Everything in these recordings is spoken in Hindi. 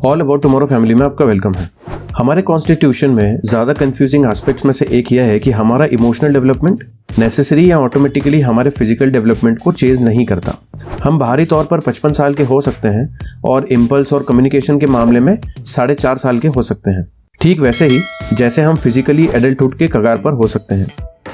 ऑल अबाउट टुमारो फैमिली में आपका वेलकम है। हमारे कॉन्स्टिट्यूशन में ज़्यादा कंफ्यूजिंग एस्पेक्ट्स में से एक यह है कि हमारा इमोशनल डेवलपमेंट नेसेसरी या ऑटोमेटिकली हमारे फिजिकल डेवलपमेंट को चेंज नहीं करता। हम बाहरी तौर पर 55 साल के हो सकते हैं और इम्पल्स और कम्युनिकेशन के मामले में 4.5 साल के हो सकते हैं। ठीक वैसे ही जैसे हम फिजिकली एडल्टहुड के कगार पर हो सकते हैं,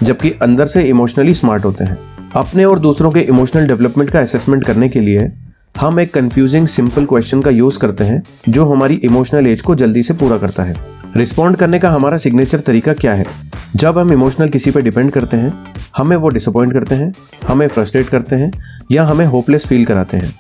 जबकि अंदर से इमोशनली स्मार्ट होते हैं। अपने और दूसरों के इमोशनल डेवलपमेंट का असेसमेंट करने के लिए हम एक कंफ्यूजिंग सिंपल क्वेश्चन का यूज करते हैं जो हमारी इमोशनल एज को जल्दी से पूरा करता है। रिस्पॉन्ड करने का हमारा सिग्नेचर तरीका क्या है? जब हम इमोशनल किसी पर डिपेंड करते हैं, हमें वो डिसअपॉइंट करते हैं, हमें फ्रस्ट्रेट करते हैं या हमें होपलेस फील कराते हैं।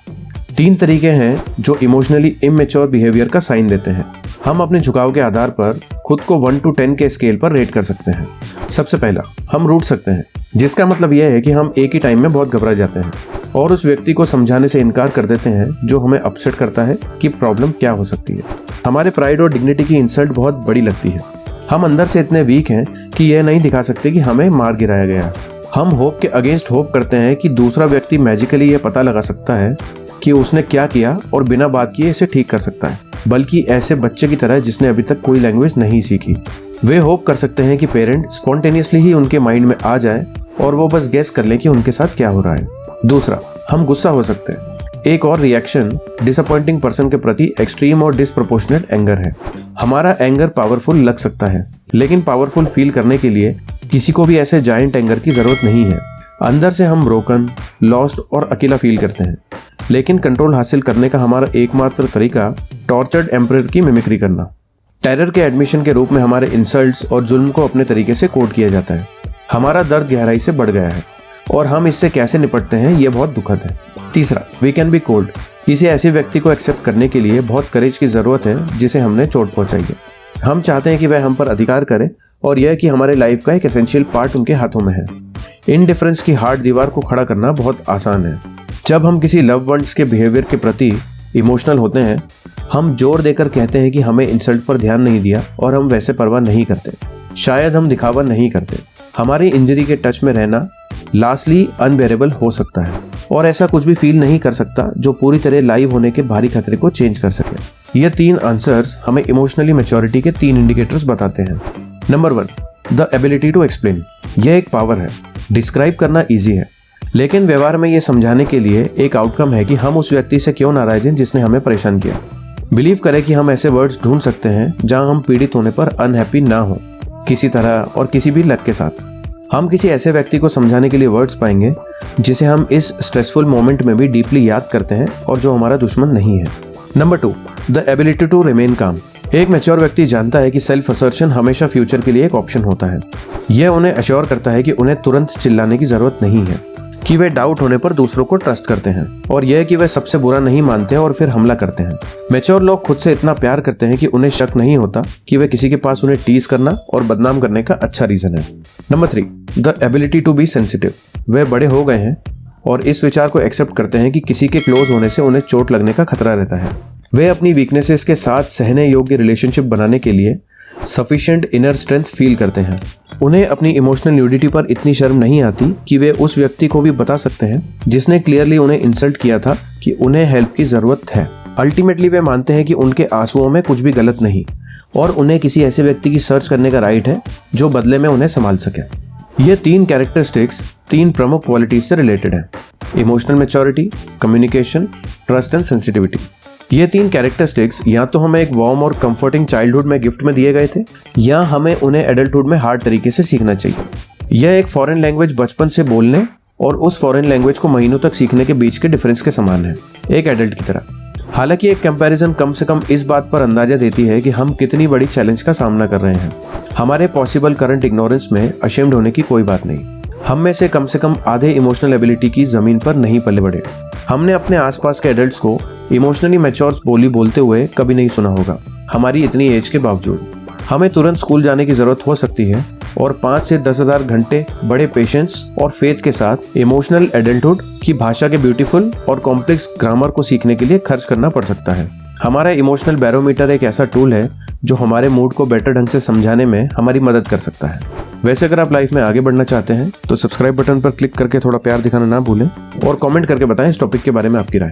3 तरीके हैं जो इमोशनली इमैच्योर बिहेवियर का साइन देते हैं। हम अपने झुकाव के आधार पर खुद को 1 to 10 के स्केल पर रेट कर सकते हैं। सबसे पहला, हम रूठ सकते हैं, जिसका मतलब यह है कि हम एक ही टाइम में बहुत घबरा जाते हैं और उस व्यक्ति को समझाने से इनकार कर देते हैं जो हमें अपसेट करता है कि प्रॉब्लम क्या हो सकती है। हमारे प्राइड और डिग्निटी की इंसल्ट बहुत बड़ी लगती है। हम अंदर से इतने वीक हैं कि यह नहीं दिखा सकते कि हमें मार गिराया गया है। हम होप के अगेंस्ट होप करते हैं कि दूसरा व्यक्ति मैजिकली यह पता लगा सकता है कि उसने क्या किया और बिना बात किए इसे ठीक कर सकता है, बल्कि ऐसे बच्चे की तरह जिसने अभी तक कोई लैंग्वेज नहीं सीखी। वे होप कर सकते हैं कि पेरेंट स्पॉन्टेनियसली ही उनके माइंड में आ जाए और वो बस गेस कर लें कि उनके साथ क्या हो रहा है। दूसरा, हम गुस्सा हो सकते हैं। एक और रिएक्शन डिसअपॉइंटिंग पर्सन के प्रति एक्सट्रीम और डिसप्रोपोर्शनेट एंगर है। हमारा एंगर पावरफुल लग सकता है, लेकिन पावरफुल फील करने के लिए किसी को भी ऐसे जायंट एंगर की जरूरत नहीं है। अंदर से हम ब्रोकन, लॉस्ट और अकेला फील करते हैं, लेकिन कंट्रोल हासिल करने का हमारा एकमात्र तरीका टॉर्चर्ड एम्परर की मिमिक्री करना। टेरर के एडमिशन के रूप में हमारे इंसल्ट्स और जुल्म को अपने तरीके से कोड किया जाता है। हमारा दर्द गहराई से बढ़ गया है और हम इससे कैसे निपटते हैं ये बहुत दुखद है। तीसरा, वी कैन बी कोल्ड। किसी ऐसे व्यक्ति को एक्सेप्ट करने के लिए बहुत करेज की जरूरत है जिसे हमने चोट पहुंचाई है। हम चाहते हैं कि वह हम पर अधिकार करे और यह कि हमारे लाइफ का एक एसेंशियल पार्ट उनके हाथों में है। इनडिफरेंस की हार्ड दीवार को खड़ा करना बहुत आसान है। जब हम किसी लव वंस के बिहेवियर के प्रति इमोशनल होते हैं, हम जोर देकर कहते हैं कि हमें इंसल्ट पर ध्यान नहीं दिया और हम वैसे परवाह नहीं करते। शायद हम दिखावा नहीं करते। हमारी इंजरी के टच में रहना लास्टली अनबेरेबल हो सकता है और ऐसा कुछ भी फील नहीं कर सकता जो पूरी तरह लाइव होने के भारी खतरे को चेंज कर सके। ये 3 आंसर्स हमें इमोशनली मैच्योरिटी के 3 इंडिकेटर्स बताते हैं। Number 1, the ability to explain. यह एक पावर है। डिस्क्राइब करना ईजी है, लेकिन व्यवहार में यह समझाने के लिए एक आउटकम है कि हम उस व्यक्ति से क्यों नाराज हैं जिसने हमें परेशान किया। बिलीव करें कि हम ऐसे वर्ड्स ढूंढ सकते हैं जहां हम पीड़ित होने पर अनहैप्पी ना हो, किसी तरह और किसी भी लत के साथ। हम किसी ऐसे व्यक्ति को समझाने के लिए वर्ड्स पाएंगे जिसे हम इस स्ट्रेसफुल मोमेंट में भी डीपली याद करते हैं और जो हमारा दुश्मन नहीं है। Number 2, the ability to remain calm. एक मैच्योर व्यक्ति जानता है कि सेल्फ असर्शन हमेशा फ्यूचर के लिए एक ऑप्शन होता है। यह उन्हें अश्योर करता है कि उन्हें तुरंत चिल्लाने की जरूरत नहीं है, कि वे डाउट होने पर दूसरों को ट्रस्ट करते हैं और यह कि वे सबसे बुरा नहीं मानते और फिर हमला करते हैं। मैच्योर लोग खुद से इतना प्यार करते हैं कि उन्हें शक नहीं होता कि वे किसी के पास उन्हें टीज करना और बदनाम करने का अच्छा रीजन है। Number 3, the ability to be sensitive. वे बड़े हो गए हैं और इस विचार को एक्सेप्ट करते हैं कि किसी के क्लोज होने से उन्हें चोट लगने का खतरा रहता है। वे अपनी वीकनेसेस के साथ सहने योग्य रिलेशनशिप बनाने के लिए सफिशिएंट इनर स्ट्रेंथ फील करते हैं। उन्हें अपनी इमोशनल न्यूडिटी पर इतनी शर्म नहीं आती कि वे उस व्यक्ति को भी बता सकते हैं जिसने क्लियरली उन्हें इंसल्ट किया था कि उन्हें हेल्प की जरूरत है। अल्टीमेटली वे मानते हैं कि उनके आंसुओं में कुछ भी गलत नहीं और उन्हें किसी ऐसे व्यक्ति की सर्च करने का राइट है जो बदले में उन्हें संभाल सके। ये 3 कैरेक्टरिस्टिक्स 3 प्रमुख क्वालिटीज से रिलेटेड हैं: emotional maturity, communication, trust and sensitivity. ये 3 कैरेक्टरिस्टिक्स या तो हमें एक वार्म और कंफर्टिंग चाइल्डहुड में गिफ्ट में दिए गए थे या हमें उन्हें एडल्टहुड में हार्ड तरीके से सीखना चाहिए। यह एक फॉरेन लैंग्वेज बचपन से बोलने और उस फॉरेन लैंग्वेज को महीनों तक सीखने के बीच के डिफरेंस के समान है, एक एडल्ट की तरह। हालांकि एक कंपैरिजन कम से कम इस बात पर अंदाजा देती है कि हम कितनी बड़ी चैलेंज का सामना कर रहे हैं। हमारे पॉसिबल करंट इग्नोरेंस में अशेम्ड होने की कोई बात नहीं। हम में से कम आधे इमोशनल एबिलिटी की जमीन पर नहीं पले बढ़े। हमने अपने आसपास के एडल्ट्स को इमोशनली मैच्योर बोली बोलते हुए कभी नहीं सुना होगा। हमारी इतनी एज के बावजूद हमें तुरंत स्कूल जाने की जरूरत हो सकती है और 5 से 10,000 घंटे बड़े पेशेंस और फेथ के साथ इमोशनल एडल्टहुड की भाषा के ब्यूटीफुल और कॉम्प्लेक्स ग्रामर को सीखने के लिए खर्च करना पड़ सकता है। हमारा इमोशनल बैरोमीटर एक ऐसा टूल है जो हमारे मूड को बेटर ढंग से समझाने में हमारी मदद कर सकता है। वैसे अगर आप लाइफ में आगे बढ़ना चाहते हैं तो सब्सक्राइब बटन पर क्लिक करके थोड़ा प्यार दिखाना ना भूलें और कमेंट करके बताएं इस टॉपिक के बारे में आपकी राय।